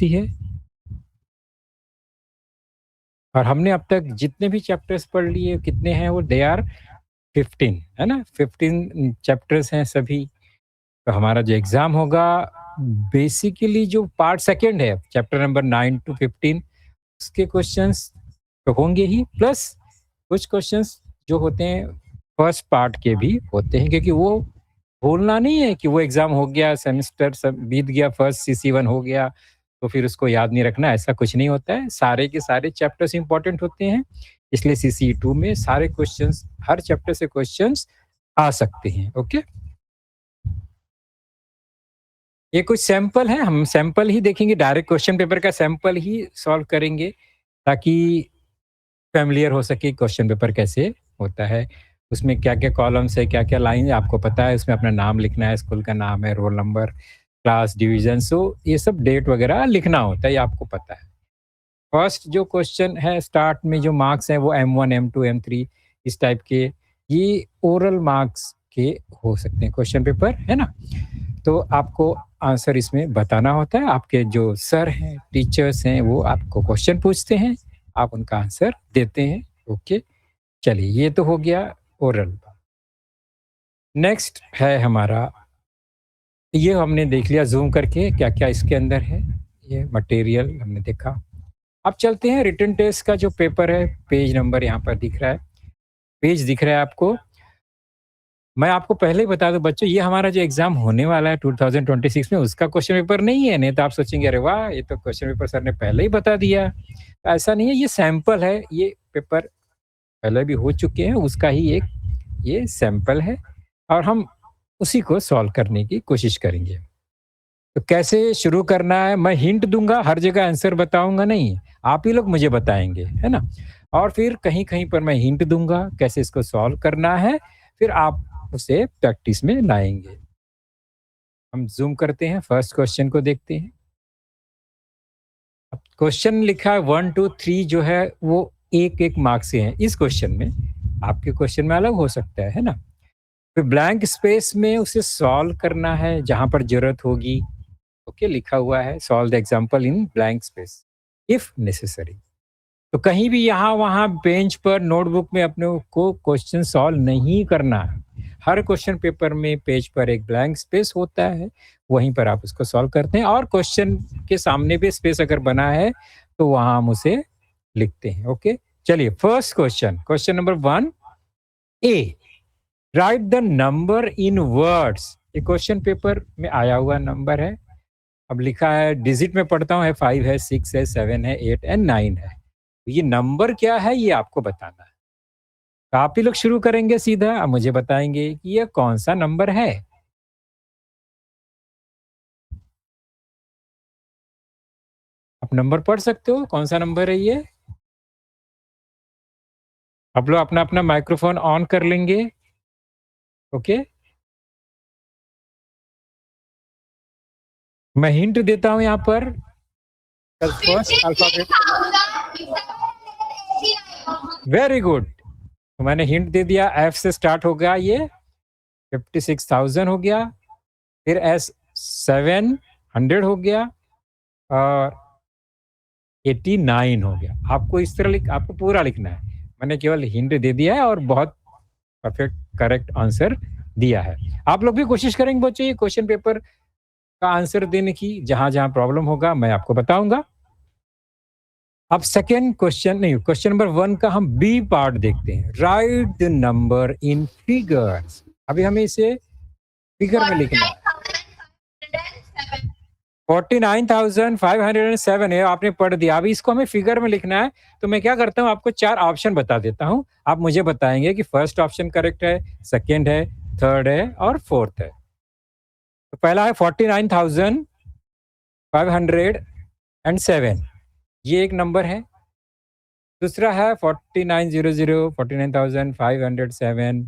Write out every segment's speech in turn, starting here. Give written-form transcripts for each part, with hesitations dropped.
है। और हमने अब तक जितने भी चैप्टर्स पढ़ लिए कितने हैं वो दे आर 15 है ना? 15 चैप्टर्स हैं सभी। तो हमारा जो एग्ज़ाम होगा बेसिकली जो पार्ट सेकंड है चैप्टर नंबर 9 टू 15 उसके क्वेश्चंस तो होंगे ही प्लस कुछ क्वेश्चंस जो होते हैं फर्स्ट पार्ट के भी होते हैं क्योंकि वो भूलना नहीं है कि वो एग्ज़ाम हो गया, सेमेस्टर सब बीत गया, फर्स्ट सीसी 1 हो गया, तो फिर उसको याद नहीं रखना, ऐसा कुछ नहीं होता है। सारे के सारे चैप्टर्स इम्पोर्टेंट होते हैं, इसलिए सीसी 2 में सारे क्वेश्चंस हर चैप्टर से क्वेश्चंस आ सकते हैं, ओके? ये कुछ सैंपल है, हम सैंपल ही देखेंगे, डायरेक्ट क्वेश्चन पेपर का सैंपल ही सॉल्व करेंगे ताकि फ़ैमिलियर हो सके क्वेश्चन पेपर कैसे होता है। उसमें क्या-क्या कॉलम्स है, क्या-क्या लाइन है आपको पता है, उसमें अपना नाम लिखना है, स्कूल का नाम है, रोल नंबर, क्लास, डिवीज़न सो ये सब डेट वगैरह लिखना होता है, ये आपको पता है। फर्स्ट जो क्वेश्चन है स्टार्ट में जो मार्क्स हैं वो M1, M2, M3 इस टाइप के, ये ओरल मार्क्स के हो सकते हैं क्वेश्चन पेपर, है ना? तो आपको आंसर इसमें बताना होता है, आपके जो सर हैं, टीचर्स हैं, वो आपको क्वेश्चन पूछते हैं, आप उनका आंसर देते हैं, ओके? चलिए ये तो हो गया ओरल। नेक्स्ट है हमारा, ये हमने देख लिया ज़ूम करके क्या-क्या इसके अंदर है, ये मटेरियल हमने देखा। अब चलते हैं रिटन टेस्ट का जो पेपर है, पेज नंबर यहाँ पर दिख रहा है, पेज दिख रहा है आपको। मैं आपको पहले ही बता दूँ बच्चों, ये हमारा जो एग्ज़ाम होने वाला है 2026 में उसका क्वेश्चन पेपर नहीं है, नहीं तो आप सोचेंगे अरे वाह! ये तो क्वेश्चन पेपर सर ने पहले ही बता दिया। ऐसा नहीं है, ये सैंपल है, ये पेपर पहले भी हो चुके हैं, उसका ही एक ये सैंपल है और हम उसी को सॉल्व करने की कोशिश करेंगे। तो कैसे शुरू करना है, मैं हिंट दूँगा, हर जगह आंसर बताऊँगा नहीं, आप ही लोग मुझे बताएँगे, है ना? और फिर कहीं-कहीं पर मैं हिंट दूँगा, कैसे इसको सॉल्व करना है, फिर आप उसे प्रैक्टिस में लाएँगे। हम ज़ूम करते हैं, फर्स्ट क्वेश्चन को देखते हैं। अब क्वेश्चन लिखा है 1, 2, 3 जो है वो 1-1 मार्क्स से हैं इस क्वेश्चन में, आपके क्वेश्चन में अलग हो सकता है ना? फिर ब्लैंक स्पेस में उसे सॉल्व करना है जहाँ पर ज़रूरत होगी। ओके लिखा हुआ है solve the example in blank space if necessary. तो कहीं भी यहाँ वहाँ बेंच पर नोटबुक में अपने को क्वेश्चन सॉल्व नहीं करना है। हर क्वेश्चन पेपर में पेज पर एक ब्लैंक स्पेस होता है, वहीं पर आप उसको सॉल्व करते हैं और क्वेश्चन के सामने भी स्पेस अगर बना है तो वहाँ हम उसे लिखते हैं। ओके चलिए first question, question number 1 A, right the number in words. ये क्वेश्चन पेपर में आया हुआ नंबर है। अब लिखा है डिजिट में पढ़ता हूँ है 5 है 6 है 7 है 8 एंड 9 है। ये नंबर क्या है ये आपको बताना है। तो आप ही लोग शुरू करेंगे सीधा, अब मुझे बताएंगे कि ये कौन सा नंबर है। आप नंबर पढ़ सकते हो, कौन सा नंबर है ये? आप लोग अपना अपना माइक्रोफोन ऑन कर लेंगे। ओके मैं हिंट देता हूँ यहाँ पर, फर्स्ट अल्फाबेट। वेरी गुड, तो मैंने हिंट दे दिया, एफ से स्टार्ट हो गया ये 56,000 हो गया, फिर एस 700 हो गया और 89 हो गया। आपको इस तरह आपको पूरा लिखना है। मैंने केवल हिंट दे दिया है और बहुत परफेक्ट करेक्ट आंसर दिया है। आप लोग भी कोशिश करेंगे बच्चों ये क्वेश्चन पेपर का आंसर देने की, जहाँ-जहाँ प्रॉब्लम होगा मैं आपको बताऊँगा। अब सेकंड क्वेश्चन नहीं, क्वेश्चन नंबर 1 का हम बी पार्ट देखते हैं। Right the number in figures. अभी हमें इसे फिगर में लिखना है। 49,507 है, आपने पढ़ दिया। अभी इसको हमें फिगर में लिखना है, तो मैं क्या करता हूँ आपको 4 ऑप्शन बता देता हूँ। आप मुझे बताएँगे कि फर्स्ट ऑप्शन करेक्ट है, सेकंड है, थर्ड है और फोर्थ है। तो पहला है 49,507, ये एक नंबर है। दूसरा है 4900, 49,507।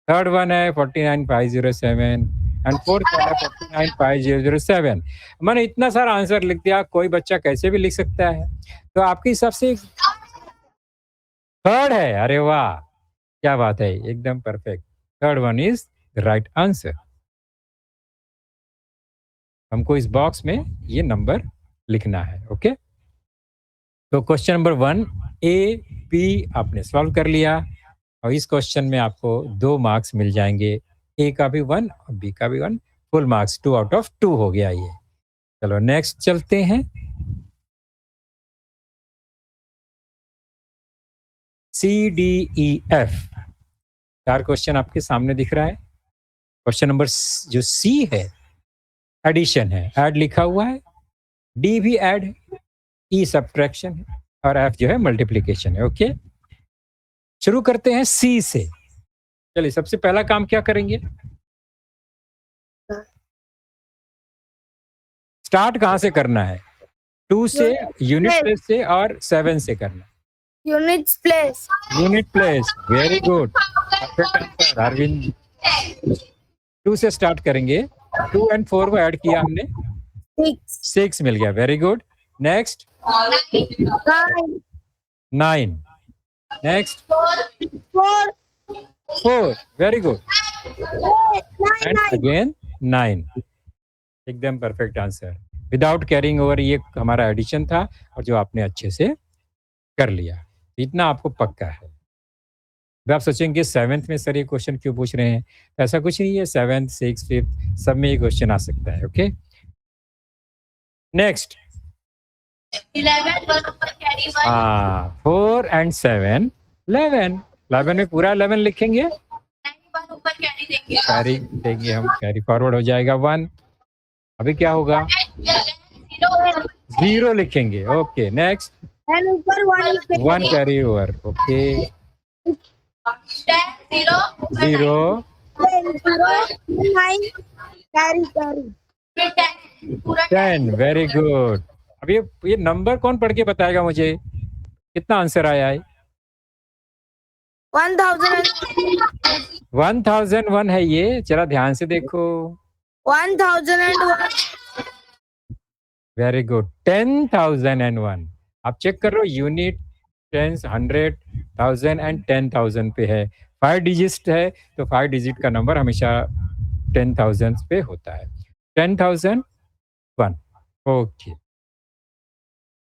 थर्ड वन है 49,507 एंड फोर्थ वन है 49,507। मैंने इतना सारा आंसर लिख दिया, कोई बच्चा कैसे भी लिख सकता है। तो आपके हिसाब से थर्ड है, अरे वाह! क्या बात है, एकदम perfect. Third one is the right answer. हमको इस बॉक्स में ये नंबर लिखना है। ओके, तो क्वेश्चन नंबर 1 ए बी आपने सॉल्व कर लिया और इस क्वेश्चन में आपको 2 मार्क्स मिल जाएंगे, ए का भी 1 और बी का भी 1, फुल मार्क्स 2 आउट ऑफ 2 हो गया ये। चलो नेक्स्ट चलते हैं। C D E F 4 question आपके सामने दिख रहा है। क्वेश्चन नंबर जो सी है एडिशन है, ऐड लिखा हुआ है, डी भी ऐड है, ई सब्ट्रैक्शन है और एफ जो है मल्टीप्लिकेशन है। ओके, शुरू करते हैं सी से। चलिए सबसे पहला काम क्या करेंगे, स्टार्ट कहाँ से करना है, 2 से, यूनिट प्लेस से और 7 से करना है। Unit place. Unit place, very good, perfect answer Arvind. 2 से स्टार्ट करेंगे, 2 and 4 को ऐड किया हमने, 6 मिल गया, very good. Next 9, next 4, very good, and again 9, एकदम perfect answer, without carrying over. ये हमारा एडिशन था और जो आपने अच्छे से कर लिया, इतना आपको पक्का है। अब आप सोचेंगे 7th में सर ये क्वेश्चन क्यों पूछ रहे हैं, तो ऐसा कुछ नहीं है, 7th 6th 5th सब में ये क्वेश्चन आ सकता है। ओके, नेक्स्ट 4 and 7 11, 11 में पूरा 11 लिखेंगे, कैरी देंगे हम, कैरी फॉरवर्ड हो जाएगा 1। अभी क्या होगा, 0 लिखेंगे। Okay, next 1 carry over. Okay, 0 10, very good. अब ये नंबर कौन पढ़ के बताएगा मुझे, कितना आंसर आया है? 1001 है ये, जरा ध्यान से देखो। 1001। Very good, 10,001। आप चेक कर लो, यूनिट, टेंस, 100, 1000 एंड 10,000 पे है, 5 डिजिट है, तो 5 डिजिट का नंबर हमेशा 10,000 पे होता है, 10,001। ओके,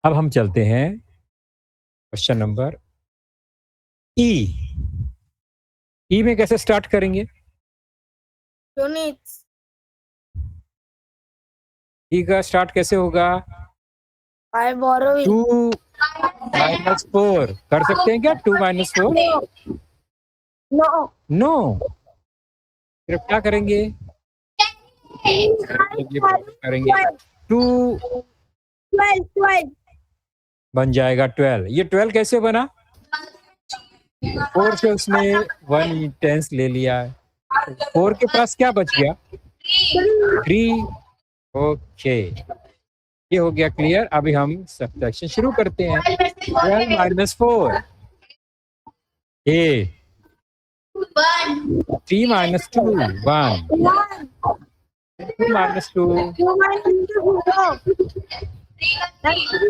अब हम चलते हैं क्वेश्चन नंबर ई। ई में कैसे स्टार्ट करेंगे, यूनिट्स। ई का स्टार्ट कैसे होगा, 2 - 4 कर सकते हैं क्या, 2 - 4? नो, फिर क्या करेंगे, करेंगे 2, 12 बन जाएगा 12। ये 12 कैसे बना, 4 से उसने 1 टेंस ले लिया है, 4 के पास क्या बच गया, 3। ओके, ये हो गया क्लियर। अभी हम सब्ट्रैक्शन शुरू करते हैं। 12 - 4 8, 3 - 2 1, 2 - 2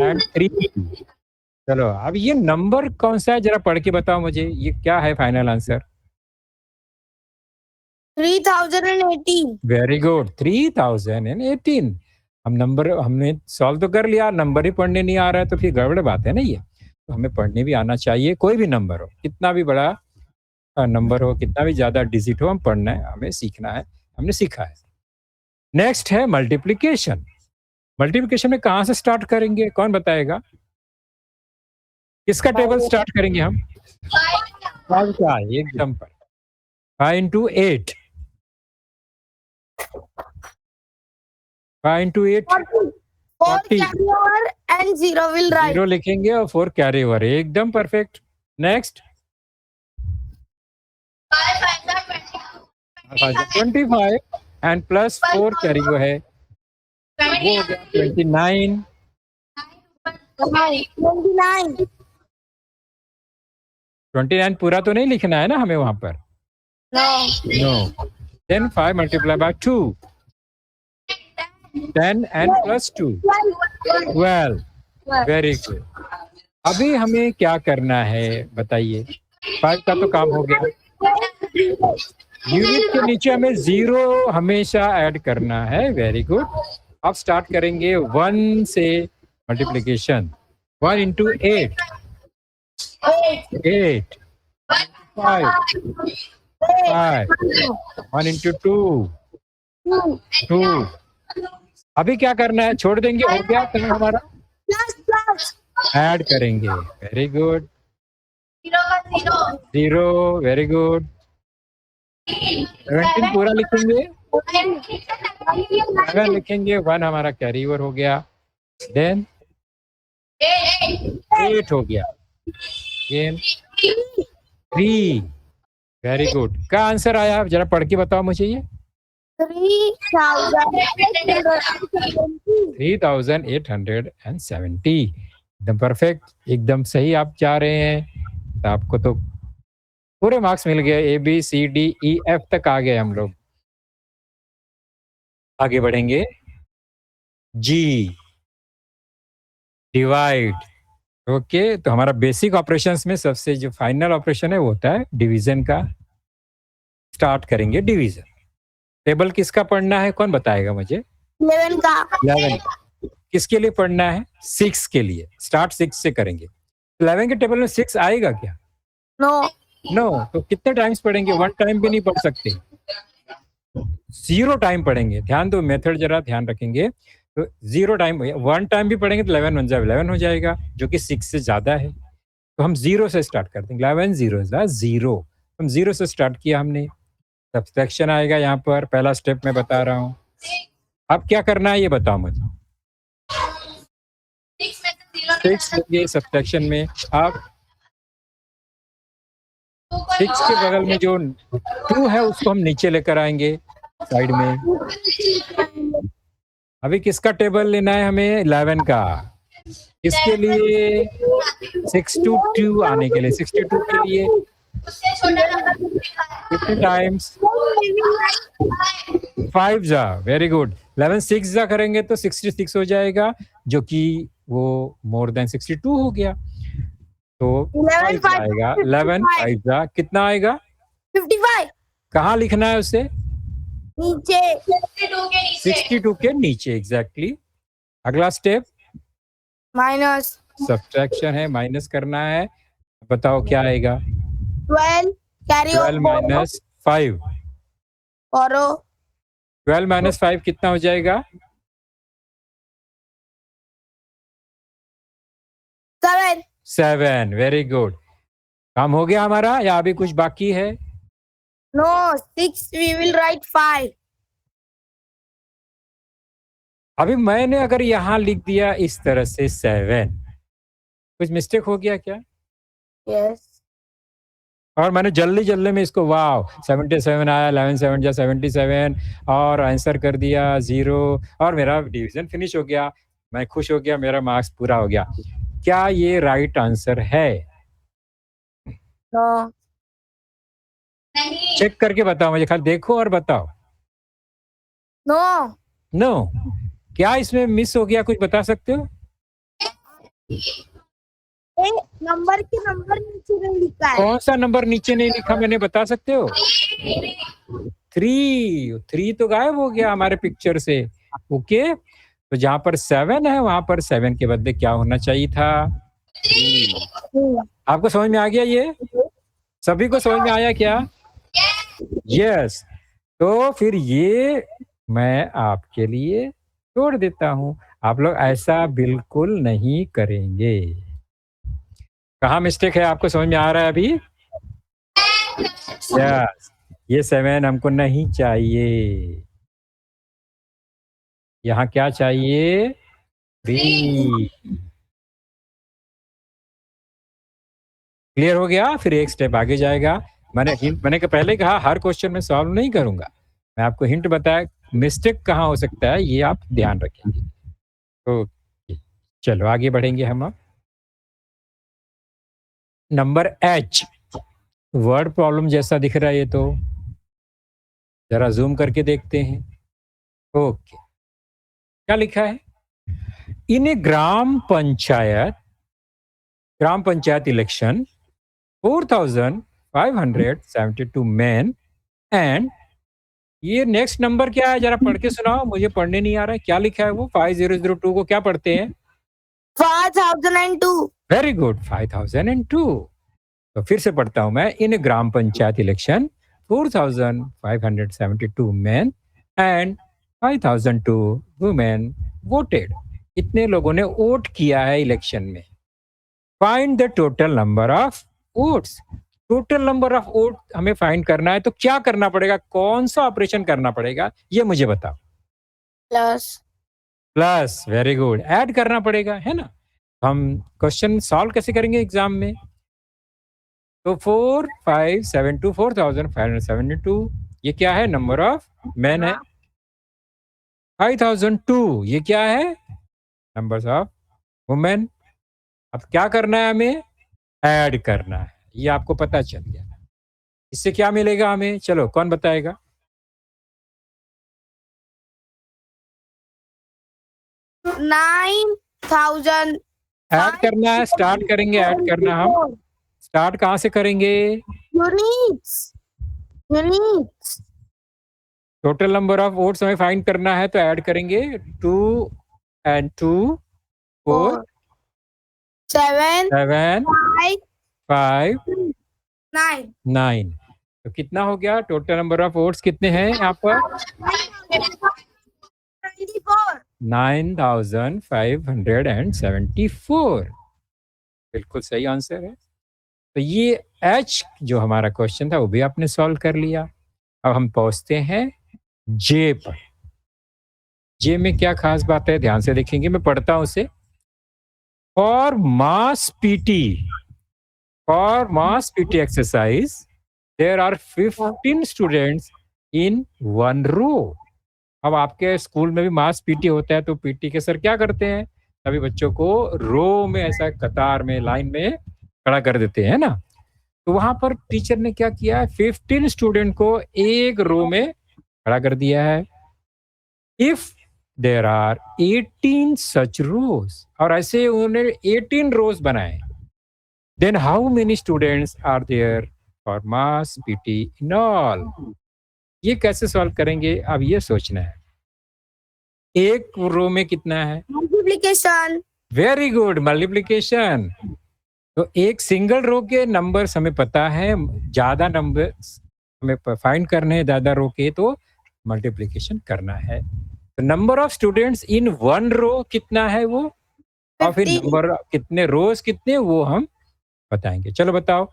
and 3। चलो अब ये नंबर कौन सा है, जरा पढ़ के बताओ मुझे, ये क्या है फाइनल आंसर? 3018। Very good, 3018। हम नंबर हमने सॉल्व तो कर लिया, नंबर ही पढ़ने नहीं आ रहा है, तो फिर गड़बड़ बात है ना ये। तो हमें पढ़ने भी आना चाहिए, कोई भी नंबर हो, कितना भी बड़ा नंबर हो, कितना भी ज्यादा डिजिट हो, हम पढ़ना है, हमें सीखना है, हमने सीखा है। नेक्स्ट है मल्टीप्लिकेशन। मल्टीप्लिकेशन में कहाँ से स्टार्ट करेंगे, कौन बताएगा, किसका टेबल स्टार्ट करेंगे हम, 5 का, एकदम पर 5 × 8, 5 × 8 40, and 0 will write। 0 लिखेंगे और 4 कैरी ओवर, एकदम perfect. Next 25 and plus 4 carry हुआ है, वो हो गया 29। 29 पूरा तो नहीं लिखना है ना हमें वहां पर, no. Then 5 multiplied by 2, 10 and plus 2 12, very good. अभी हमें क्या करना है बताइए, 5 का तो काम हो गया, यूनिट के नीचे हमें 0 हमेशा ऐड करना है, वेरी गुड। अब स्टार्ट करेंगे 1 से मल्टीप्लीकेशन 1 into 8 8 5 5 1 into 2 2 अभी क्या करना है छोड़ देंगे हो गया तो हमारा ऐड करेंगे वेरी गुड 0 वेरी गुड 17 पूरा लिखेंगे 7 लिखेंगे 1 हमारा कैरी ओवर हो गया देन 8 हो गया again 3 वेरी गुड क्या आंसर आया जरा पढ़ के बताओ मुझे ये 3870 एकदम परफेक्ट एकदम सही आप जा रहे हैं तो आपको तो पूरे मार्क्स मिल गए ABCDEF तक आ गए हम लोग आगे बढ़ेंगे जी डिवाइड ओके तो हमारा बेसिक ऑपरेशंस में सबसे जो फाइनल ऑपरेशन है वो होता है डिवीजन का स्टार्ट करेंगे डिवीजन टेबल किसका पढ़ना है कौन बताएगा मुझे 11 का 11 किसके लिए पढ़ना है 6 के लिए स्टार्ट 6 से करेंगे 11 के टेबल में 6 आएगा क्या नो नो तो कितने टाइम्स पढ़ेंगे 1 टाइम भी नहीं पढ़ सकते 0 टाइम पढ़ेंगे ध्यान दो मेथड जरा ध्यान रखेंगे तो 0 टाइम 1 टाइम भी पढ़ेंगे तो 11 हो जाएगा जो कि 6 से ज्यादा है तो हम 0 से स्टार्ट करते हैं 11 0 0 हम 0 से स्टार्ट किया हमने सब्सट्रैक्शन आएगा यहाँ पर पहला स्टेप मैं बता रहा हूँ अब क्या करना है ये बताओ मुझे 6 लेंगे सब्सट्रैक्शन में आप 6 के बगल में जो 2 है उसको हम नीचे लेकर आएंगे साइड में अभी किसका टेबल लेना है हमें 11 का इसके लिए 62 आने के लिए 62 के लिए कितने टाइम्स 5 जा वेरी गुड 11 6 जा करेंगे तो 66 हो जाएगा जो कि वो मोर देन 62 हो गया तो 5 आएगा 11 5 जा कितना आएगा 55 कहाँ लिखना है उसे नीचे 62 के नीचे एग्जैक्टली अगला स्टेप माइनस सब्ट्रैक्शन है माइनस करना है बताओ क्या आएगा 12 कैरी 12 माइनस 5 और 12 माइनस 5 कितना हो जाएगा 7 वेरी गुड काम हो गया हमारा या अभी कुछ बाकी है नो 6 वी विल राइट 5 अभी मैंने अगर यहाँ लिख दिया इस तरह से 7 कुछ मिस्टेक हो गया क्या यस और मैंने जल्दी में इसको वाव 77 आया 11 7 जा 77 और आंसर कर दिया 0 और मेरा डिवीजन फिनिश हो गया मैं खुश हो गया मेरा मार्क्स पूरा हो गया क्या ये राइट आंसर है नो चेक करके बताओ मुझे खाली देखो और बताओ नो नो क्या इसमें मिस हो गया कुछ बता सकते हो नंबर के नंबर नीचे नहीं लिखा है कौन सा नंबर नीचे नहीं लिखा मैंने बता सकते हो 3 तो गायब हो गया हमारे पिक्चर से ओके तो जहां पर 7 है वहां पर 7 के बदले क्या होना चाहिए था 3 आपको समझ में आ गया ये सभी को समझ में आया क्या यस तो फिर ये मैं आपके लिए छोड़ देता हूं आप लोग ऐसा बिल्कुल नहीं करेंगे कहाँ मिस्टेक है आपको समझ में आ रहा है अभी यस ये 7 हमको नहीं चाहिए यहाँ क्या चाहिए 3 क्लियर हो गया फिर एक स्टेप आगे जाएगा मैंने पहले कहा हर क्वेश्चन में सॉल्व नहीं करूंगा मैं आपको हिंट बताया मिस्टेक कहाँ हो सकता है ये आप ध्यान रखेंगे तो चलो आगे बढ़ेंगे हम अब नंबर H वर्ड प्रॉब्लम जैसा दिख रहा है ये तो जरा जूम करके देखते हैं ओके क्या लिखा है इन ए ग्राम पंचायत इलेक्शन 4572 मैन एंड ये नेक्स्ट नंबर क्या है जरा पढ़ के सुनाओ मुझे पढ़ने नहीं आ रहा है क्या लिखा है वो 5002 को क्या पढ़ते हैं 5002. Very good, 5002। तो फिर से पढ़ता हूं मैं। इन ग्राम panchayat election 4572 men and 5002 women voted। इतने लोगों ने वोट किया है इलेक्शन में। Find the total number of votes. Total number of vote हमें फाइंड करना है, तो क्या करना पड़ेगा, कौन सा ऑपरेशन करना पड़ेगा, ये मुझे बताओ। Plus. Plus, very good, add करना पड़ेगा, है ना। हम क्वेश्चन सॉल्व कैसे करेंगे एग्जाम में? तो 4572 ये क्या है, नंबर ऑफ मैन है। 5002 ये क्या है, नंबर्स ऑफ वुमेन। अब क्या करना है हमें, ऐड करना है। ये आपको पता चल गया। इससे क्या मिलेगा हमें, चलो कौन बताएगा? 9000. ऐड करना है, स्टार्ट करेंगे ऐड करना। हम स्टार्ट कहाँ से करेंगे? Uniques. Uniques. Total number of votes हमें फाइंड करना है, तो ऐड करेंगे 2 and 2 4 4. 7. 7 5. 5 9. 9। तो कितना हो गया टोटल नंबर ऑफ वोट्स, कितने हैं यहाँ पर? 94. 9574। बिल्कुल सही आंसर है। तो ये एच जो हमारा क्वेश्चन था वो भी आपने सॉल्व कर लिया। अब हम पहुंचते हैं जे पर। जे में क्या खास बात है, ध्यान से देखेंगे, मैं पढ़ता हूं उसे। For mass PT exercise there are 15 students in one row. अब आपके स्कूल में भी मास पीटी होता है, तो पीटी के सर क्या करते हैं, सभी बच्चों को रो में, ऐसा कतार में, लाइन में खड़ा कर देते हैं ना। तो वहां पर टीचर ने क्या किया है, 15 स्टूडेंट को एक रो में खड़ा कर दिया है। इफ देर आर 18 सच रोज, और ऐसे उन्होंने 18 रोज बनाए, then how many students are there for mass PT in all. ये कैसे सॉल्व करेंगे, अब ये सोचना है। एक रो में कितना है? Multiplication. Very good, multiplication. तो एक सिंगल रो के नंबर्स हमें पता है, ज्यादा नंबर हमें फाइंड करने हैं ज्यादा रो के, तो मल्टीप्लीकेशन करना है। तो number of students in one row कितना है वो, और फिर 50. नंबर कितने रोज कितने, वो हम बताएंगे। चलो बताओ,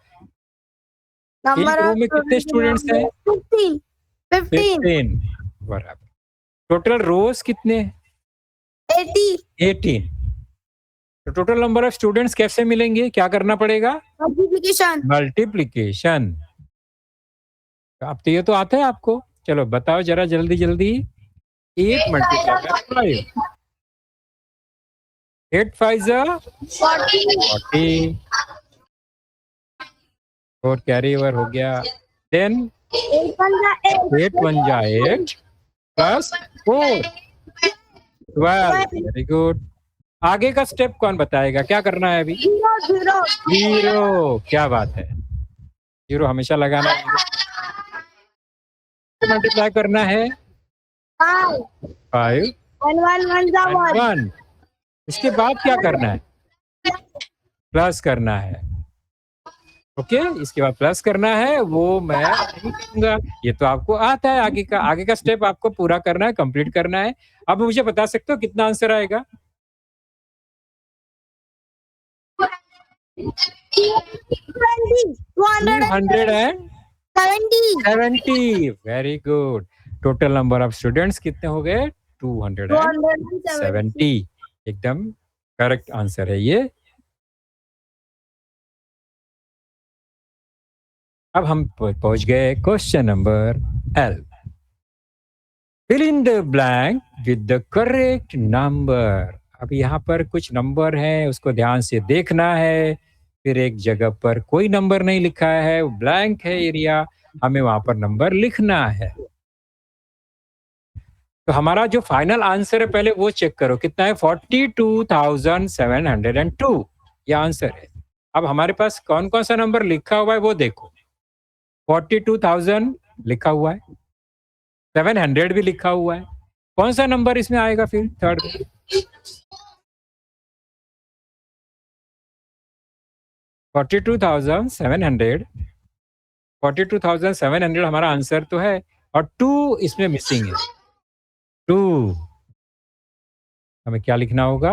Number एक रो of में कितने स्टूडेंट्स हैं? 15. 15. 15, बराबर। टोटल रोज कितने? 80. 18। तो टोटल नंबर ऑफ स्टूडेंट्स कैसे मिलेंगे, क्या करना पड़ेगा? Multiplication. मल्टीप्लीकेशन। अब तो ये तो आता है आपको, चलो बताओ जरा जल्दी जल्दी। 8 मल्टीप्लाई बाय 5, 8 5 40. 40, 4 कैरी ओवर हो गया। देन 8 1 8 1 जा 8 प्लस 4 12। Very good. आगे का स्टेप कौन बताएगा, क्या करना है अभी? 0 जीरो, क्या बात है, जीरो हमेशा लगाना है। मल्टीप्लाई करना है 5. 5 1 1 1 and 1। इसके बाद क्या करना है? प्लस करना है। ओके, इसके बाद प्लस करना है, वो मैं नहीं करूंगा, ये तो आपको आता है। आगे का स्टेप आपको पूरा करना है, कंप्लीट करना है। अब मुझे बता सकते हो कितना आंसर आएगा? 270। Very good. Total number of students कितने हो गए? 270। एकदम करेक्ट आंसर है ये। अब हम पहुंच गए question number L. Fill in the blank with the correct number. अब यहाँ पर कुछ नंबर हैं, उसको ध्यान से देखना है। फिर एक जगह पर कोई नंबर नहीं लिखा है, ब्लैंक है एरिया, हमें वहां पर नंबर लिखना है। तो हमारा जो फाइनल आंसर है, पहले वो चेक करो कितना है। 42,702 ये आंसर है। अब हमारे पास कौन कौन सा नंबर लिखा हुआ है वो देखो। 42,000 लिखा हुआ है, 700 भी लिखा हुआ है। कौन सा नंबर इसमें आएगा फिर थर्ड? 42,700 42,700 हमारा आंसर तो है और 2 इसमें मिसिंग है। 2 हमें क्या लिखना होगा?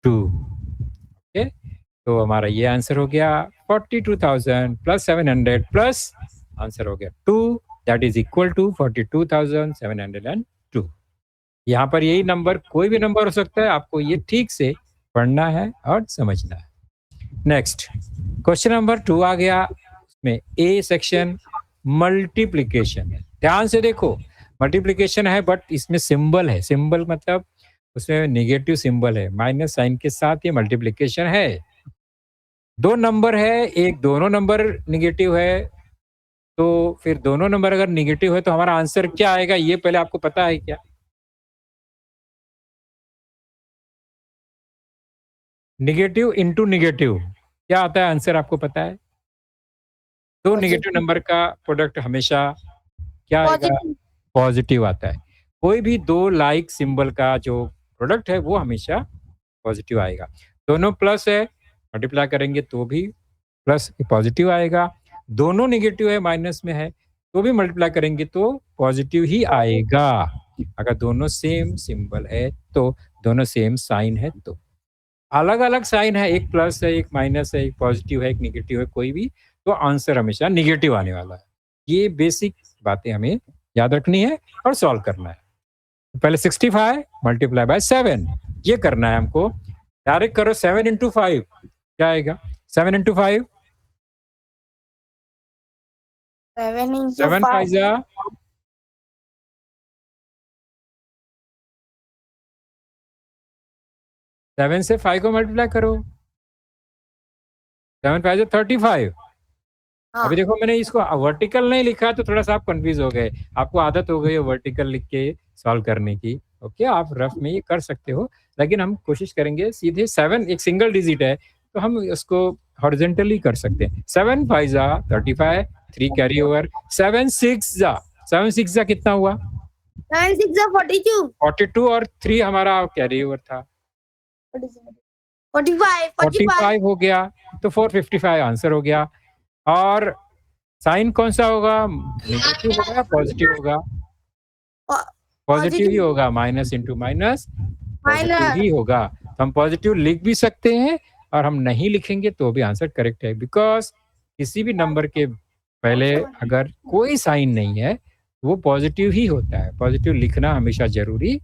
2। ओके, तो हमारा ये आंसर हो गया 42,000 प्लस 700 प्लस आंसर हो गया 2, दैट इज इक्वल टू 42,702। यहाँ पर यही नंबर कोई भी नंबर हो सकता है, आपको ये ठीक से पढ़ना है और समझना है। नेक्स्ट क्वेश्चन नंबर 2 आ गया, उसमें ए सेक्शन मल्टीप्लिकेशन है। ध्यान से देखो, मल्टीप्लिकेशन है बट इसमें सिंबल है। सिंबल मतलब उसमें नेगेटिव सिंबल है, माइनस साइन के साथ ये मल्टीप्लिकेशन है। दो नंबर है, एक दोनों नंबर नेगेटिव है, तो फिर दोनों नंबर अगर नेगेटिव है तो हमारा आंसर क्या आएगा, ये पहले आपको पता है क्या? नेगेटिव इंटू नेगेटिव क्या आता है आंसर, आपको पता है? दो नेगेटिव नंबर का प्रोडक्ट हमेशा क्या आएगा? पॉजिटिव। पॉजिटिव आता है। कोई भी दो लाइक सिंबल का जो प्रोडक्ट है वो हमेशा पॉजिटिव आएगा। दोनों प्लस है, मल्टीप्लाई करेंगे तो भी प्लस पॉजिटिव आएगा। दोनों नेगेटिव है, माइनस में है, तो भी मल्टीप्लाई करेंगे तो पॉजिटिव ही आएगा। अगर दोनों सेम सिंबल है तो, दोनों सेम साइन है तो। अलग अलग साइन है, एक प्लस है, एक माइनस है, एक पॉजिटिव है, एक नेगेटिव है, कोई भी, तो आंसर हमेशा नेगेटिव आने वाला है। ये बेसिक बातें हमें याद रखनी है और सॉल्व करना है। पहले 65 मल्टीप्लाई बाय 7 ये करना है हमको। डायरेक्ट करो, 7 इंटू 5 क्या आएगा? 7 इंटू 5 7 into 7 5. 5 जा 7 से 5 को मल्टीप्लाई करो, 7 5 35। हाँ, अभी देखो मैंने इसको वर्टिकल नहीं लिखा तो थोड़ा सा आप कंफ्यूज हो गए, आपको आदत हो गई है वर्टिकल लिख के सॉल्व करने की। ओके, आप रफ में ये कर सकते हो, लेकिन हम कोशिश करेंगे सीधे 7 एक सिंगल डिजिट है तो हम इसको हॉरिजेंटली कर सकते हैं। 7 5 जा 35, 3 कैरी ओवर, 7 6 जा 7 6 जा कितना हुआ? 9 6 are 42. 42 और 3 हमारा कैरी ओवर था, 45. 45 हो गया, तो 455 आंसर हो गया। और साइन कौन सा होगा? नेगेटिव होगा या पॉजिटिव होगा? पॉजिटिव ही होगा, माइनस इंटू माइनस पॉजिटिव ही होगा। तो हम पॉजिटिव लिख भी सकते हैं और हम नहीं लिखेंगे तो भी आंसर करेक्ट है, बिकॉज किसी भी नंबर के पहले अगर कोई साइन नहीं है वो पॉजिटिव ही होता है। पॉजिटिव लिखना हमेशा जरूरी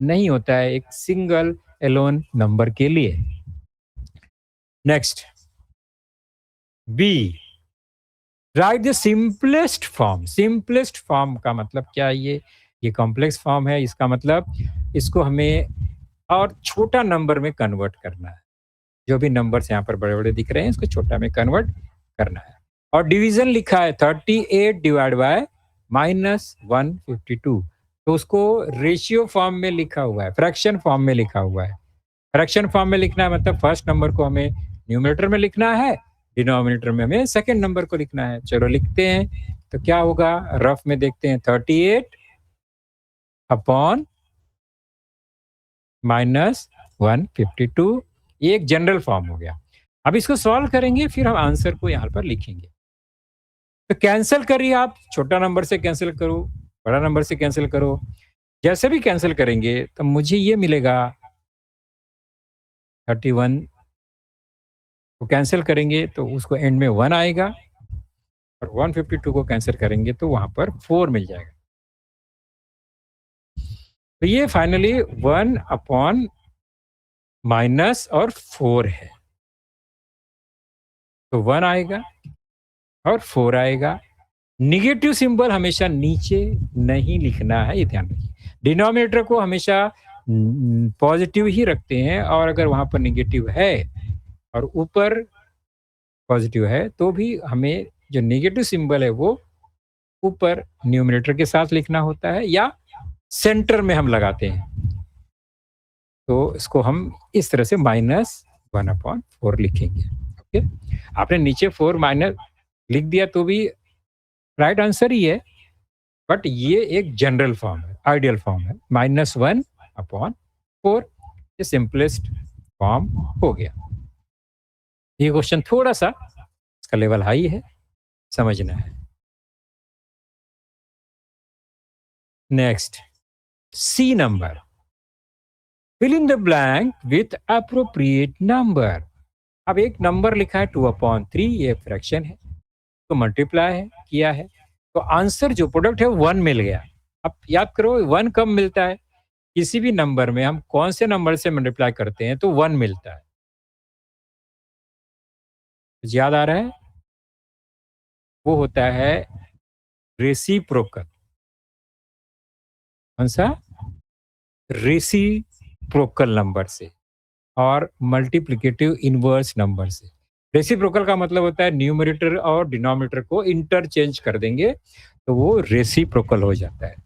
नहीं होता है एक सिंगल एलोन नंबर के लिए। Next B, write the simplest form. Simplest form का मतलब क्या है? ये कॉम्प्लेक्स फॉर्म है, इसका मतलब इसको हमें और छोटा नंबर में कन्वर्ट करना है। जो भी नंबर्स यहाँ पर बड़े बड़े दिख रहे हैं इसको छोटा में कन्वर्ट करना है। और डिवीजन लिखा है 38 डिवाइड बाय -152, तो उसको रेशियो फॉर्म में लिखा हुआ है, फ्रैक्शन फॉर्म में लिखा हुआ है। फ्रैक्शन फॉर्म में लिखना है मतलब फर्स्ट नंबर को हमें न्यूमरेटर में लिखना है, डिनोमिनेटर में हमें सेकंड नंबर को लिखना है। चलो लिखते हैं, तो क्या होगा रफ में देखते हैं। 38 अपॉन -152, ये एक जनरल फॉर्म हो गया। अब इसको सॉल्व करेंगे, फिर हम आंसर को यहाँ पर लिखेंगे। तो कैंसिल करिए, आप छोटा नंबर से कैंसिल करो, बड़ा नंबर से कैंसिल करो, जैसे भी कैंसिल करेंगे तो मुझे ये मिलेगा 31 को कैंसिल करेंगे तो उसको एंड में 1 आएगा, और 152 को कैंसिल करेंगे तो वहां पर 4 मिल जाएगा। तो ये फाइनली 1 अपॉन माइनस और 4 है, तो 1 आएगा और 4 आएगा। निगेटिव सिंबल हमेशा नीचे नहीं लिखना है, ये ध्यान रखिए। डिनोमिनेटर को हमेशा पॉजिटिव ही रखते हैं, और अगर वहां पर निगेटिव है और ऊपर पॉजिटिव है तो भी हमें जो नेगेटिव सिंबल है वो ऊपर न्यूमरेटर के साथ लिखना होता है, या सेंटर में हम लगाते हैं। तो इसको हम इस तरह से -1/4 लिखेंगे। ओके, आपने नीचे 4 माइनस लिख दिया तो भी राइट आंसर ही है, बट ये एक जनरल फॉर्म है, आइडियल फॉर्म है। -1/4 ये सिंपलेस्ट फॉर्म हो गया। ये क्वेश्चन थोड़ा सा इसका लेवल हाई है, समझना है। Next, C number, fill in the blank with appropriate number. अब एक नंबर लिखा है 2/3, ये फ्रैक्शन है, तो मल्टीप्लाई है किया है, तो आंसर जो प्रोडक्ट है 1 मिल गया। अब याद करो 1 कब मिलता है, किसी भी नंबर में हम कौन से नंबर से मल्टीप्लाई करते हैं तो 1 मिलता है। याद आ रहा है, वो होता है रेसिप्रोकल। कौन सा? रेसिप्रोकल नंबर से और मल्टीप्लिकेटिव इनवर्स नंबर से। रेसिप्रोकल का मतलब होता है न्यूमरेटर और डिनोमिनेटर को इंटरचेंज कर देंगे तो वो रेसिप्रोकल हो जाता है।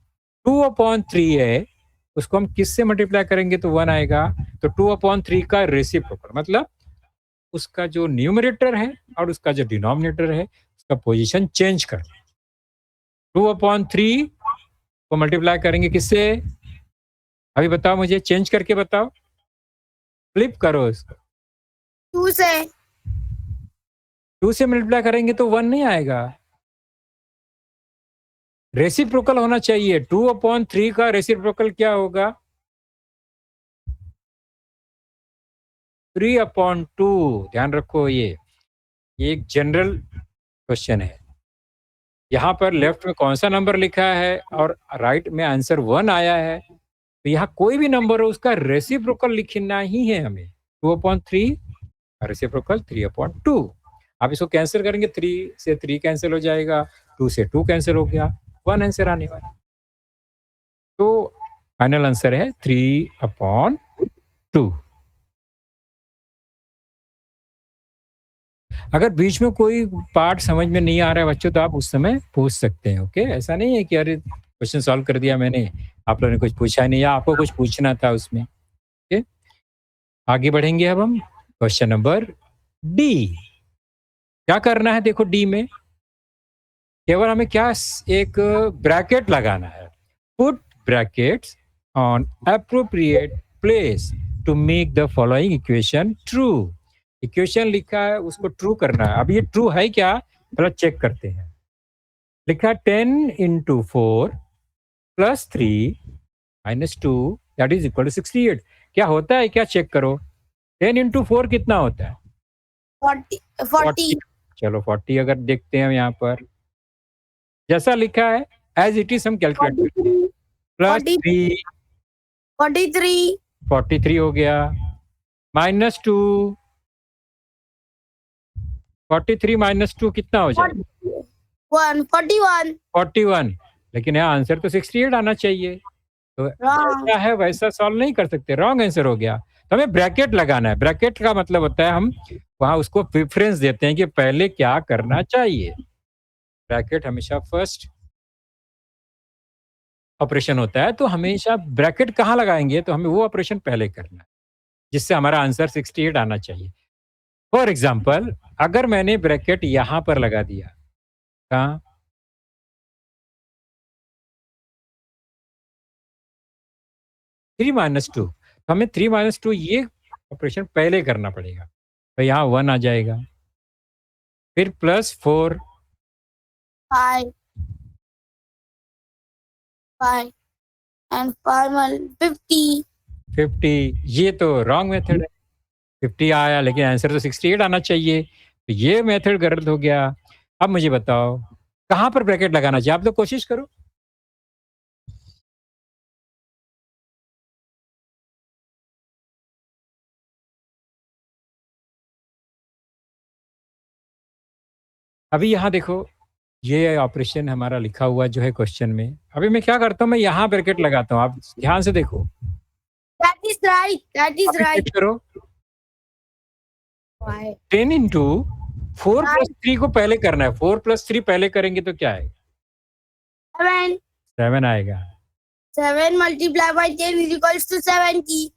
2/3 है, उसको हम किससे मल्टीप्लाई करेंगे तो 1 आएगा, तो 2/3 का रेसिप्रोकल मतलब उसका जो न्यूमरेटर है और उसका जो डिनोमिनेटर है उसका पोजीशन चेंज कर। 2/3 को मल्टीप्लाई करेंगे किससे, अभी बताओ मुझे, चेंज करके बताओ, फ्लिप करो इसको। 2 से 2 से मल्टीप्लाई करेंगे तो 1 नहीं आएगा, रेसिप्रोकल होना चाहिए। 2/3 का रेसिप्रोकल क्या होगा, 3/2। ध्यान रखो, ये एक जनरल क्वेश्चन है। यहाँ पर लेफ्ट में कौन सा नंबर लिखा है और राइट में आंसर 1 आया है, तो यहाँ कोई भी नंबर हो उसका रेसिप्रोकल लिखना ही है हमें। 2/3 रेसिप्रोकल 3/2। आप इसको कैंसिल करेंगे, 3 से 3 कैंसिल हो जाएगा, 2 से 2 कैंसिल हो गया, 1 आंसर आने वाला। तो फाइनल आंसर है 3/2। अगर बीच में कोई पार्ट समझ में नहीं आ रहा है बच्चों तो आप उस समय पूछ सकते हैं। ओके, ऐसा नहीं है कि अरे क्वेश्चन सॉल्व कर दिया मैंने, आप लोगों ने कुछ पूछा नहीं या आपको कुछ पूछना था उसमें। ओके, आगे बढ़ेंगे अब हम क्वेश्चन नंबर डी। क्या करना है, देखो डी में केवल हमें क्या एक ब्रैकेट लगाना है। Put brackets on appropriate place to make the following equation true. Equation लिखा है उसको ट्रू करना है। अब ये ट्रू है क्या, पहले चेक करते हैं। लिखा है 10 × 4 + 3 - 2 दैट इज इक्वल टू 68। क्या होता है क्या, चेक करो। 10 × 4 कितना होता है, 40 चलो 40 अगर देखते हैं यहाँ पर जैसा लिखा है एज इट इज हम कैलकुलेट करते हैं। 43 +3 43 हो गया, -2 43 - 2 कितना हो जाएगा, 41। लेकिन यहाँ आंसर तो 68 आना चाहिए, तो जैसा है वैसा सॉल्व नहीं कर सकते, रॉन्ग आंसर हो गया। तो हमें ब्रैकेट लगाना है। ब्रैकेट का मतलब होता है हम वहां उसको प्रेफरेंस देते हैं कि पहले क्या करना चाहिए। ब्रैकेट हमेशा फर्स्ट ऑपरेशन होता है, तो हमेशा ब्रैकेट कहाँ लगाएंगे, तो हमें वो ऑपरेशन पहले करना है जिससे हमारा आंसर 68 आना चाहिए। फॉर एग्जाम्पल अगर मैंने ब्रैकेट यहां पर लगा दिया, कहाँ, 3 - 2, तो हमें 3 - 2 ये ऑपरेशन पहले करना पड़ेगा, तो यहाँ 1 आ जाएगा, फिर +4 5 and 50 ये तो रॉन्ग मेथड है। 50 आया लेकिन आंसर तो 68 आना चाहिए, तो ये मेथड गलत हो गया। अब मुझे बताओ कहाँ पर ब्रैकेट लगाना चाहिए, आप लोग कोशिश करो। अभी यहाँ देखो, ये ऑपरेशन हमारा लिखा हुआ जो है क्वेश्चन में, अभी मैं क्या करता हूँ, मैं यहाँ ब्रैकेट लगाता हूँ, आप ध्यान से देखो। that is right अभी चेक करो, Why? 10 × 4 + 3 को पहले करना है, 4 + 3 पहले करेंगे तो क्या आएगा, 7 आएगा। 7 multiplied by 10 is equals to 70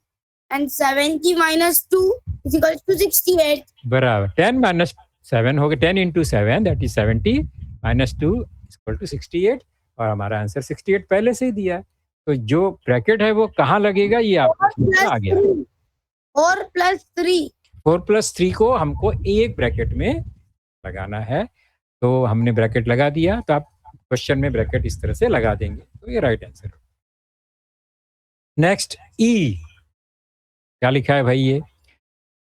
and 70 minus 2 is equals to 68. बराबर 10 - 7 हो गया, 10 × 7 दैट इज 70 -2 = 68, और हमारा आंसर 68 पहले से ही दिया है। तो जो ब्रैकेट है वो कहाँ लगेगा, ये आपको समझ में आ गया। 4 plus 3 4 + 3 को हमको एक ब्रैकेट में लगाना है, तो हमने ब्रैकेट लगा दिया, तो आप क्वेश्चन में ब्रैकेट इस तरह से लगा देंगे, तो ये राइट आंसर। नेक्स्ट ई, क्या लिखा है भाई ये?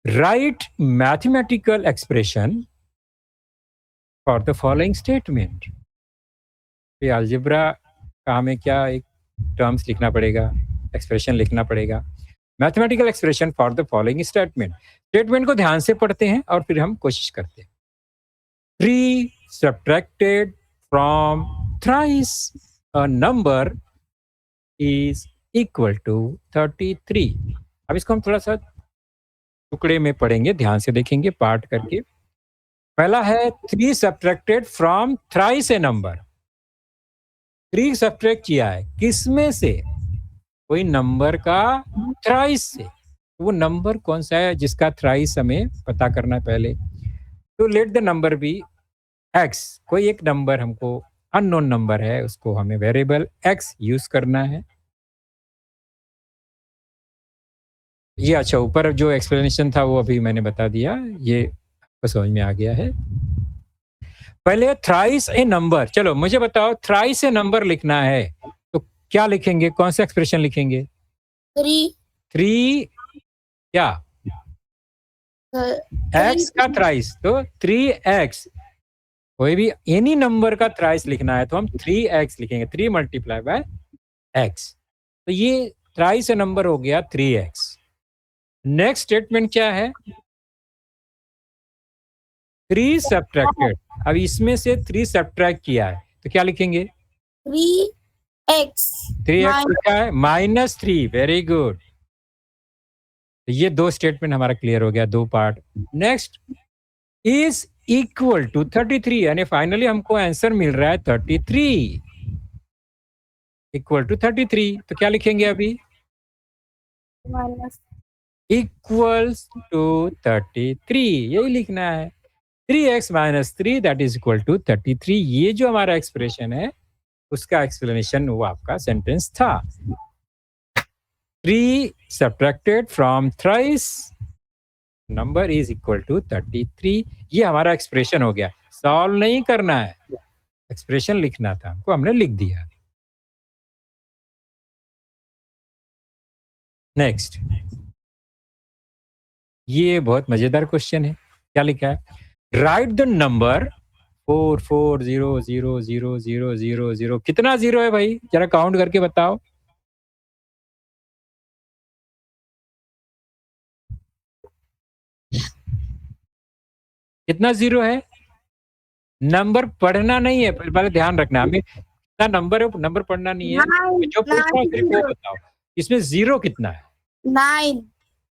Right mathematical expression for the following statement. ये अलजेब्रा का हमें क्या एक टर्म्स लिखना पड़ेगा, एक्सप्रेशन लिखना पड़ेगा। Mathematical expression for the following statement. Statement को ध्यान से पढ़ते हैं और फिर हम कोशिश करते हैं। 3 subtracted from thrice a number is equal to 33। अब इसको हम थोड़ा सा टुकड़े में पढ़ेंगे, ध्यान से देखेंगे पार्ट करके। पहला है 3 subtracted from thrice a number। 3 subtract किया है किस में से? कोई नंबर का थ्राइस से। वो नंबर कौन सा है जिसका थ्राइस हमें पता करना है पहले। तो let the number be X. कोई एक नंबर हमको अननोन नंबर है, उसको हमें वेरिएबल एक्स यूज करना है। ये अच्छा, ऊपर जो एक्सप्लेनेशन था वो अभी मैंने बता दिया, ये आपको समझ में आ गया है। पहले थ्राइस ए नंबर, चलो मुझे बताओ थ्राइस ए नंबर लिखना है तो क्या लिखेंगे, कौन सा एक्सप्रेशन लिखेंगे? 3 क्या एक्स का थ्राइस, तो 3x। कोई भी एनी नंबर का थ्राइस लिखना है तो हम 3x लिखेंगे, 3 × x। तो ये थ्राइस ए नंबर हो गया 3x। नेक्स्ट स्टेटमेंट क्या है? 3 सब्ट्रैक्टेड। अब इसमें से 3 सब्ट्रैक्ट किया है तो क्या लिखेंगे? 3x 3x लिखा है -3। Very good. तो ये 2 स्टेटमेंट हमारा क्लियर हो गया, 2 part. Next is equal to 33, यानी फाइनली हमको आंसर मिल रहा है 33। इक्वल टू 33, तो क्या लिखेंगे अभी? इक्वल्स टू 33, यही लिखना है। 3x - 3 that is equal to 33। ये जो हमारा एक्सप्रेशन है उसका एक्सप्लेनेशन वो आपका सेंटेंस था। 3 subtracted from thrice number is equal to 33। ये हमारा एक्सप्रेशन हो गया। सॉल्व नहीं करना है, एक्सप्रेशन लिखना था, हमको हमने लिख दिया। नेक्स्ट, ये बहुत मजेदार क्वेश्चन है। क्या लिखा है? Right the number 44000000। कितना जीरो है भाई, जरा काउंट करके बताओ। कितना जीरो है? नंबर पढ़ना नहीं है, पहले ध्यान रखना। हमें कितना नंबर है, नंबर पढ़ना नहीं है। जो पूछ रहा हूँ सिर्फ वो बताओ, इसमें जीरो कितना है?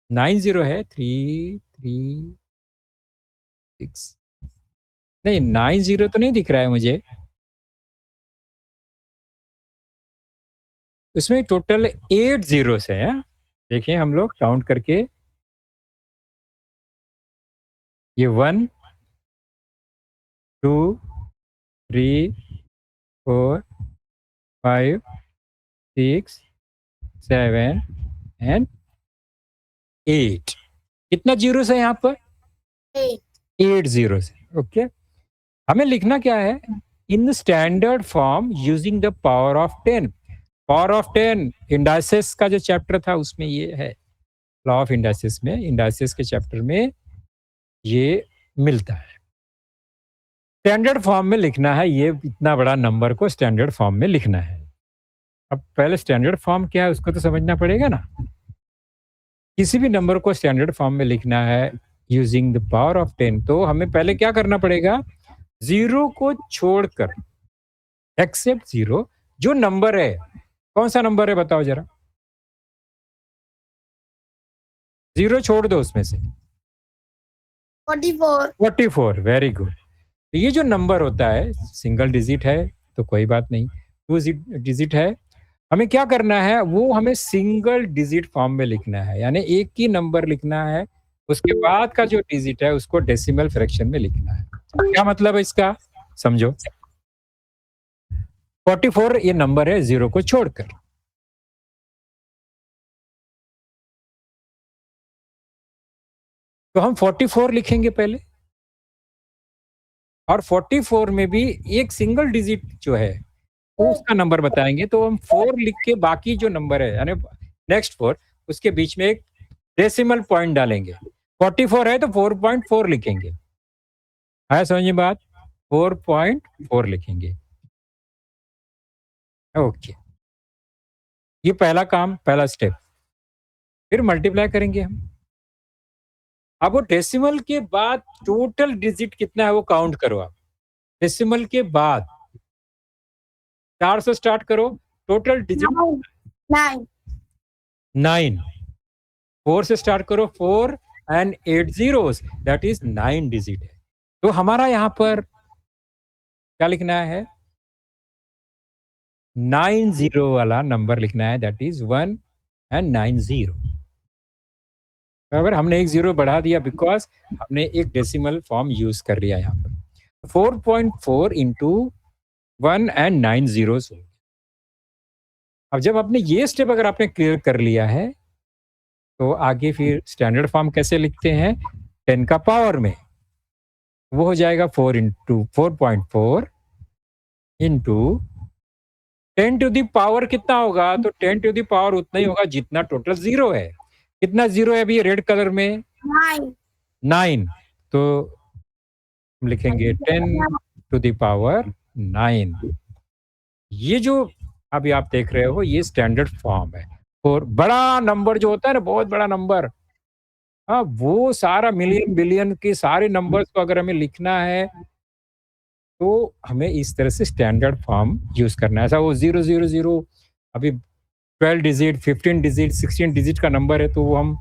9 जीरो है। 3 3 6 नहीं, 9 जीरो तो नहीं दिख रहा है मुझे। उसमें टोटल 8 जीरोस है। देखिए हम लोग काउंट करके, ये 1 2 3 4 5 6 7 एंड 8। कितना जीरोस है यहाँ पर? 8 जीरोस। ओके, हमें लिखना क्या है? In standard form using the power of 10। Power of 10 indices का जो चैप्टर था उसमें ये है, लॉ ऑफ इंडाइसेस में, इंडाइसेस के चैप्टर में ये मिलता है। स्टैंडर्ड फॉर्म में लिखना है, ये इतना बड़ा नंबर को स्टैंडर्ड फॉर्म में लिखना है। अब पहले स्टैंडर्ड फॉर्म क्या है उसको तो समझना पड़ेगा ना। किसी भी नंबर को स्टैंडर्ड फॉर्म में लिखना है यूजिंग द पावर ऑफ 10, तो हमें पहले क्या करना पड़ेगा? जीरो को छोड़कर, एक्सेप्ट जीरो, जो नंबर है, कौन सा नंबर है बताओ जरा। जीरो छोड़ दो उसमें से। 44। Very good. तो ये जो नंबर होता है सिंगल डिजिट है तो कोई बात नहीं, 2 डिजिट है, हमें क्या करना है? वो हमें सिंगल डिजिट फॉर्म में लिखना है, यानी एक ही नंबर लिखना है, उसके बाद का जो डिजिट है उसको डेसिमल फ्रैक्शन में लिखना है। क्या मतलब है इसका, समझो। 44 ये नंबर है जीरो को छोड़कर। तो हम 44 लिखेंगे पहले, और 44 में भी एक सिंगल डिजिट जो है वो उसका नंबर बताएंगे, तो हम 4 लिख के बाकी जो नंबर है यानी नेक्स्ट 4 उसके बीच में एक डेसिमल पॉइंट डालेंगे। 44 है तो 4.4 लिखेंगे। है समझ में बात? 4.4 लिखेंगे। ओके, ये पहला काम, पहला स्टेप। फिर मल्टीप्लाई करेंगे हम। अब वो डेसिमल के बाद टोटल डिजिट कितना है वो काउंट करो आप। डेसिमल के बाद 4 से स्टार्ट करो, टोटल डिजिट 9. 9। 4 से स्टार्ट करो, 4 and 8 zeros, that is 9 digit है। तो हमारा यहाँ पर क्या लिखना है? 90 वाला नंबर लिखना है, दैट इज 1 एंड 90। बराबर, हमने एक जीरो बढ़ा दिया बिकॉज हमने एक डेसिमल फॉर्म यूज कर लिया यहाँ पर। 4.4 इंटू 1 एंड 9 zeros हो गया। अब जब आपने ये स्टेप अगर आपने क्लियर कर लिया है तो आगे फिर स्टैंडर्ड फॉर्म कैसे लिखते हैं? 10 का पावर में, वो हो जाएगा 4.4 इंटू 10 टू द पावर कितना होगा? तो 10 टू द पावर उतना ही होगा जितना टोटल जीरो है। कितना जीरो है अभी रेड कलर में? 9. 9। तो हम लिखेंगे 10 टू द पावर 9। ये जो अभी आप देख रहे हो ये स्टैंडर्ड फॉर्म है। और बड़ा नंबर जो होता है ना, बहुत बड़ा नंबर, हाँ, वो सारा मिलियन बिलियन के सारे नंबर्स को अगर हमें लिखना है तो हमें इस तरह से स्टैंडर्ड फॉर्म यूज करना है। ऐसा वो 000 अभी 12 डिजिट, 15 डिजिट, 16 डिजिट का नंबर है तो वो हम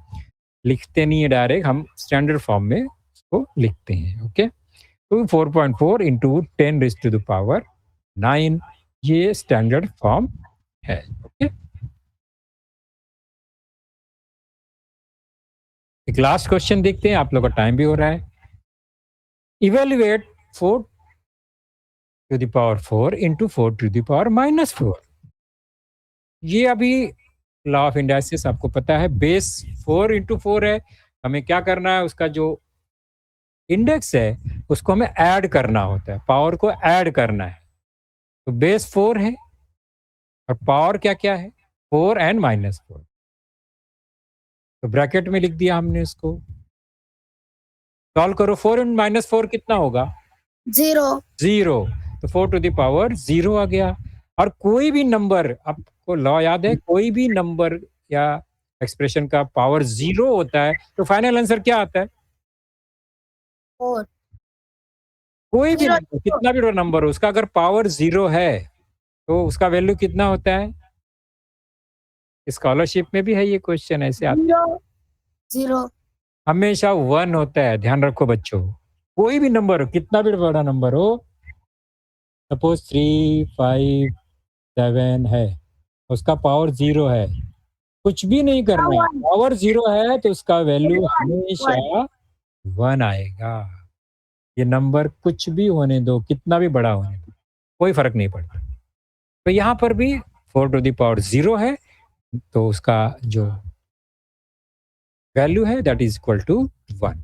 लिखते नहीं है डायरेक्ट, हम स्टैंडर्ड फॉर्म में उसको लिखते हैं। ओके, तो 4.4 into 10 raise to the power 9, ये स्टैंडर्ड फॉर्म है। ओके, एक लास्ट क्वेश्चन देखते हैं, आप लोग का टाइम भी हो रहा है। Evaluate 4 to the power 4 into 4 to the power -4। ये अभी लॉ ऑफ इंडाइसिस आपको पता है, बेस 4 इंटू 4 है। हमें क्या करना है? उसका जो इंडेक्स है उसको हमें ऐड करना होता है, पावर को ऐड करना है। तो बेस 4 है और पावर क्या क्या है? 4 एंड -4। तो ब्रैकेट में लिख दिया हमने इसको। सॉल्व करो, 4 एंड -4 कितना होगा? 0. 0। तो 4 टू द पावर 0 आ गया। और कोई भी नंबर, आपको लॉ याद है, कोई भी नंबर या एक्सप्रेशन का पावर 0 होता है तो फाइनल आंसर क्या आता है? 4. कोई भी 0. नंबर, कितना भी बड़ा नंबर हो, उसका अगर पावर 0 है तो उसका वैल्यू कितना होता है? स्कॉलरशिप में भी है ये क्वेश्चन, ऐसे आता है। 0. 0. हमेशा 1 होता है, ध्यान रखो बच्चों। कोई भी नंबर हो, कितना भी बड़ा नंबर हो, सपोज 3, 5, 7 है, उसका पावर 0 है, कुछ भी नहीं करना है, पावर 0 है तो उसका वैल्यू हमेशा 1 आएगा। ये नंबर कुछ भी होने दो, कितना भी बड़ा होने दो, कोई फर्क नहीं पड़ता। तो यहाँ पर भी 4 टू द पावर 0 है तो उसका जो वैल्यू है दैट इज इक्वल टू 1।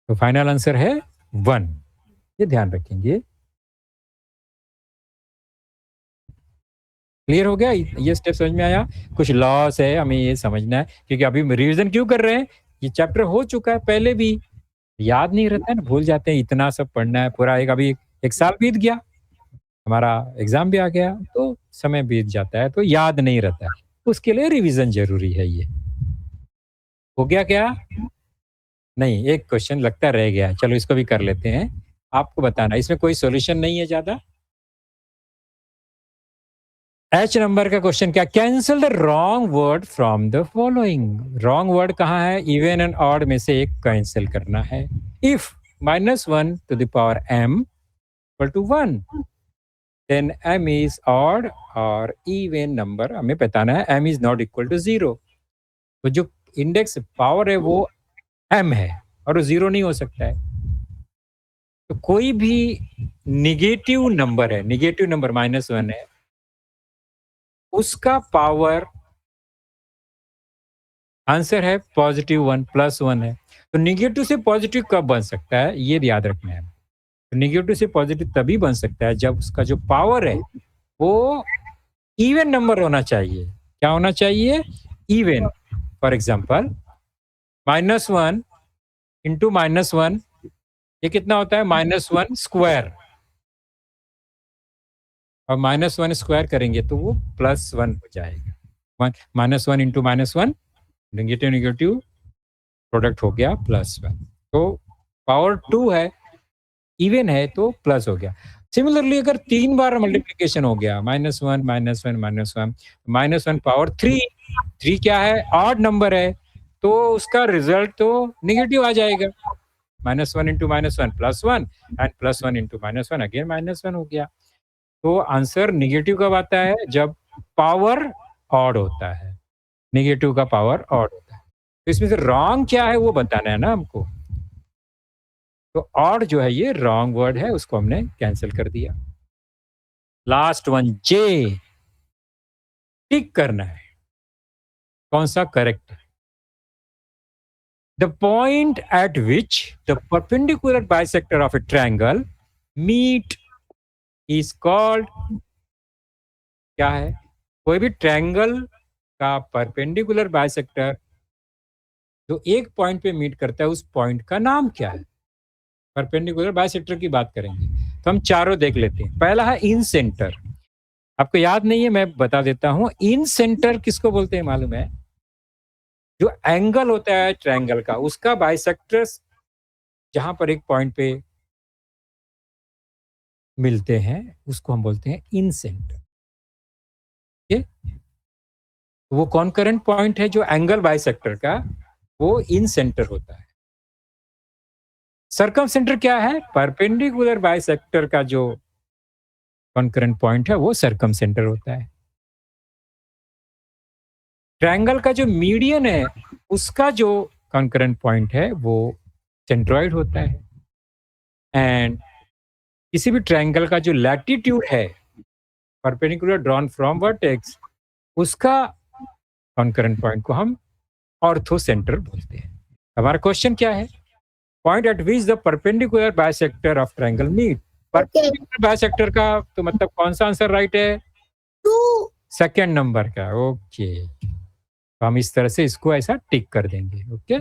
तो फाइनल आंसर है 1, ये ध्यान रखेंगे। क्लियर हो गया? ये स्टेप समझ में आया? कुछ लॉस है, हमें ये समझना है, क्योंकि अभी रिवीजन क्यों कर रहे हैं? ये चैप्टर हो चुका है पहले भी, याद नहीं रहता है ना, भूल जाते हैं, इतना सब पढ़ना है पूरा। एक अभी एक साल बीत गया, हमारा एग्जाम भी आ गया, तो समय बीत जाता है तो याद नहीं रहता है। उसके लिए रिवीजन जरूरी है। ये हो गया क्या? नहीं, एक क्वेश्चन लगता रह गया है, चलो इसको भी कर लेते हैं। आपको बताना, इसमें कोई सॉल्यूशन नहीं है ज्यादा। एच नंबर का क्वेश्चन क्या? Cancel the wrong word from the following. Wrong word कहाँ है? इवन एंड ऑड में से एक कैंसिल करना है। If -1 to the power m equal to 1, then m is odd और इवन नंबर हमें बताना है, m is not equal to 0। तो जो इंडेक्स पावर है वो m है और वो 0 नहीं हो सकता है। तो कोई भी निगेटिव नंबर है, निगेटिव नंबर -1 है, उसका पावर आंसर है +1 +1 है। तो नेगेटिव से पॉजिटिव कब बन सकता है, ये याद रखना है। तो नेगेटिव से पॉजिटिव तभी बन सकता है जब उसका जो पावर है वो इवन नंबर होना चाहिए। क्या होना चाहिए? इवन। फॉर एग्जांपल -1 इंटू -1 ये कितना होता है? -1 स्क्वायर। और -1 स्क्वायर करेंगे तो वो +1 हो जाएगा। -1 इंटू -1 नेगेटिव नेगेटिव प्रोडक्ट हो गया +1। तो पावर 2 है, इवन है तो प्लस हो गया। सिमिलरली अगर 3 बार मल्टीप्लिकेशन हो गया -1 -1 -1 -1 पावर 3, 3 क्या है? ऑड नंबर है, तो उसका रिजल्ट तो नेगेटिव आ जाएगा। -1 इंटू -1 +1 एंड +1 इंटू -1 अगेन -1 हो गया। तो आंसर नेगेटिव कब आता है? जब पावर ऑड होता है। नेगेटिव का पावर ऑड होता है। तो इसमें से रॉन्ग क्या है वो बताना है ना हमको। तो ऑड जो है ये रॉन्ग वर्ड है, उसको हमने कैंसिल कर दिया। लास्ट वन जे, टिक करना है कौन सा करेक्ट है। The point at which the perpendicular bisector of a triangle meet is called, क्या है? कोई भी ट्रायंगल का परपेंडिकुलर बाइसेक्टर जो एक पॉइंट पे मीट करता है उस पॉइंट का नाम क्या है? परपेंडिकुलर बाइसेक्टर की बात करेंगे तो हम चारों देख लेते हैं। पहला है इन सेंटर। आपको याद नहीं है, मैं बता देता हूं। इन सेंटर किसको बोलते हैं मालूम है? जो एंगल होता है ट्रायंगल का उसका बाइसेक्टर जहां पर एक पॉइंट पे मिलते हैं उसको हम बोलते हैं इन सेंटर। ठीक है? वो कॉन्करेंट पॉइंट है जो एंगल बाइसेक्टर का, वो इन सेंटर होता है। सर्कम सेंटर क्या है? परपेंडिकुलर बाइसेक्टर का जो कॉन्करेंट पॉइंट है वो सर्कम सेंटर होता है। ट्रायंगल का जो मीडियन है उसका जो कॉन्करेंट पॉइंट है वो सेंट्रॉइड होता है। एंड किसी भी ट्रायंगल का जो लैटिट्यूड है परपेंडिकुलर ड्रॉन फ्रॉम वर्टेक्स, उसका कॉन्करेंट पॉइंट को हम ऑर्थो सेंटर बोलते हैं। हमारा क्वेश्चन क्या है? Point at which the perpendicular bisector of triangle meet. Perpendicular bisector का तो मतलब कौन सा आंसर राइट है? 2. सेकेंड नंबर का। ओके, तो हम इस तरह से इसको ऐसा टिक कर देंगे। ओके।